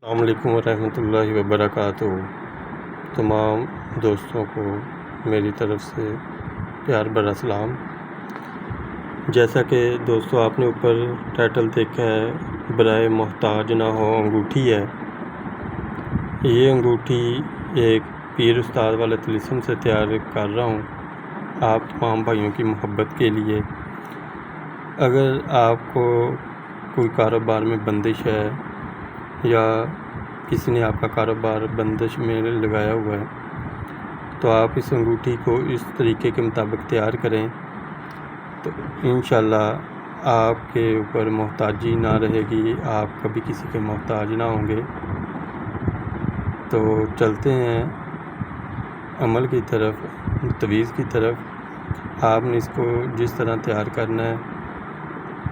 السلام علیکم ورحمۃ اللہ وبرکاتہ۔ تمام دوستوں کو میری طرف سے پیار بھرا سلام۔ جیسا کہ دوستو آپ نے اوپر ٹائٹل دیکھا ہے، برائے محتاج نہ ہو انگوٹھی ہے۔ یہ انگوٹھی ایک پیر استاد والے طلسم سے تیار کر رہا ہوں آپ تمام بھائیوں کی محبت کے لیے۔ اگر آپ کو کوئی کاروبار میں بندش ہے یا کسی نے آپ کا کاروبار بندش میں لگایا ہوا ہے تو آپ اس انگوٹھی کو اس طریقے کے مطابق تیار کریں تو انشاءاللہ آپ کے اوپر محتاجی نہ رہے گی، آپ کبھی کسی کے محتاج نہ ہوں گے۔ تو چلتے ہیں عمل کی طرف، تویز کی طرف۔ آپ نے اس کو جس طرح تیار کرنا ہے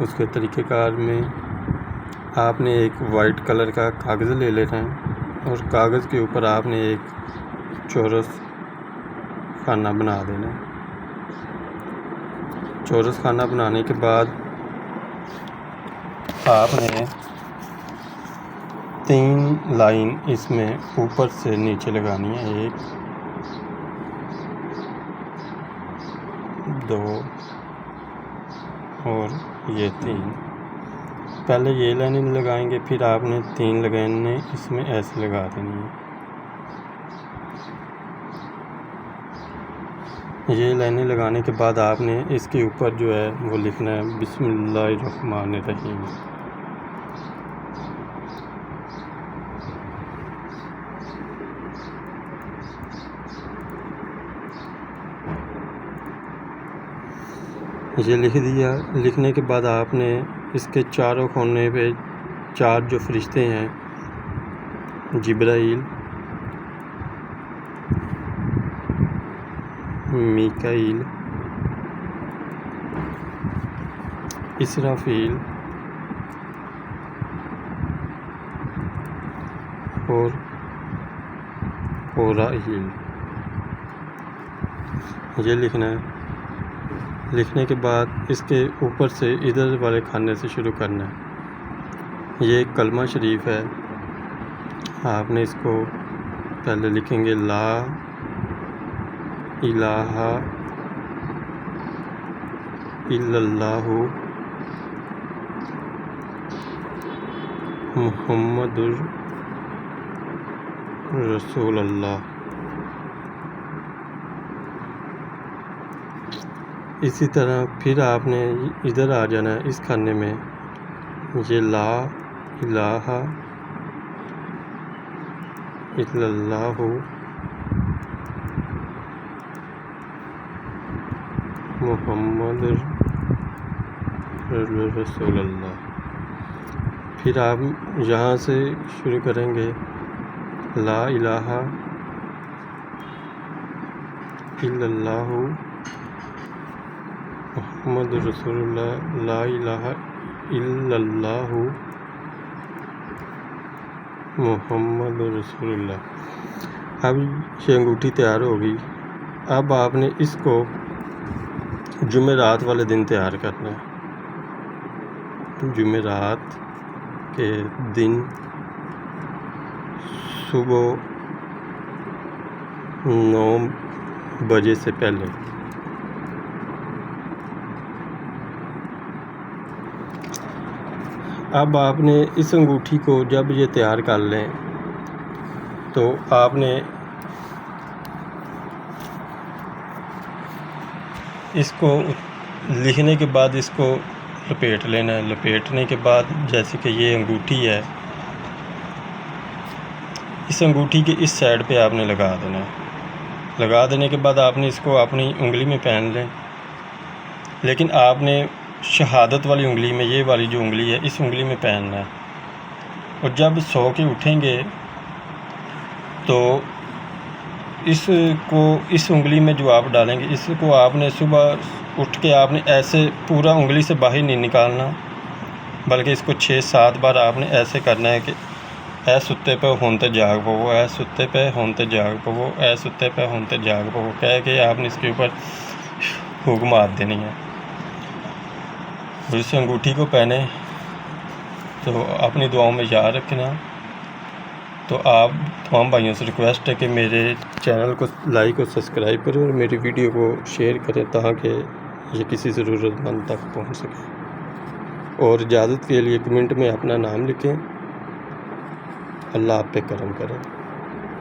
اس کے طریقہ کار میں آپ نے ایک وائٹ کلر کا کاغذ لے لینا ہے اور کاغذ کے اوپر آپ نے ایک چورس خانہ بنا دینا ہے۔ چورس خانہ بنانے کے بعد آپ نے 3 لائن اس میں اوپر سے نیچے لگانی ہے، 1 2 اور یہ 3۔ پہلے یہ لائنیں لگائیں گے، پھر آپ نے 3 لائنیں اس میں ایسے لگا دینی ہیں۔ یہ لائنیں لگانے کے بعد آپ نے اس کے اوپر جو ہے وہ لکھنا ہے بسم اللہ الرحمن الرحیم۔ یہ لکھ دیا۔ لکھنے کے بعد آپ نے اس کے چاروں کونے پہ 4 جو فرشتے ہیں، جبرائیل، میکائیل، اسرافیل اور اورائیل، یہ لکھنا ہے۔ لکھنے کے بعد اس کے اوپر سے ادھر والے کھانے سے شروع کرنا ہے۔ یہ ایک کلمہ شریف ہے، آپ نے اس کو پہلے لکھیں گے لا الہ الا اللہ محمد رسول اللہ۔ اسی طرح پھر آپ نے ادھر آ جانا ہے اس کھانے میں، یہ لا الہ الا اللہ محمد رسول اللہ۔ پھر آپ یہاں سے شروع کریں گے لا الہ الا اللہ محمد رسول اللہ، لا الہ الا اللہ محمد رسول اللہ۔ اب یہ انگوٹھی تیار ہوگی۔ اب آپ نے اس کو جمعرات والے دن تیار کرنا ہے۔ جمعرات کے دن صبح 9 بجے سے پہلے۔ اب آپ نے اس انگوٹھی کو جب یہ تیار کر لیں تو آپ نے اس کو لکھنے کے بعد اس کو لپیٹ لینا ہے۔ لپیٹنے کے بعد جیسے کہ یہ انگوٹھی ہے، اس انگوٹھی کے اس سائڈ پہ آپ نے لگا دینا ہے۔ لگا دینے کے بعد آپ نے اس کو اپنی انگلی میں پہن لیں، لیکن آپ نے شہادت والی انگلی میں، یہ والی جو انگلی ہے اس انگلی میں پہننا ہے۔ اور جب سو کے اٹھیں گے تو اس کو اس انگلی میں جو آپ ڈالیں گے، اس کو آپ نے صبح اٹھ کے آپ نے ایسے پورا انگلی سے باہر نہیں نکالنا، بلکہ اس کو 6-7 بار آپ نے ایسے کرنا ہے کہ اے ستے پہ ہونتے جاگ پو، اے ستے پہ ہونتے جاگ پو، اے ستے پہ ہونتے جاگ پو کہہ کے آپ نے اس کے اوپر پھونک مار دینی ہے۔ اور اس انگوٹھی کو پہنے تو اپنی دعاؤں میں یاد رکھنا تو آپ تمام بھائیوں سے ریکویسٹ ہے کہ میرے چینل کو لائک اور سبسکرائب کریں اور میری ویڈیو کو شیئر کریں تاکہ یہ کسی ضرورت مند تک پہنچ سکے، اور اجازت کے لیے کمنٹ میں اپنا نام لکھیں۔ اللہ آپ پہ کرم کرے۔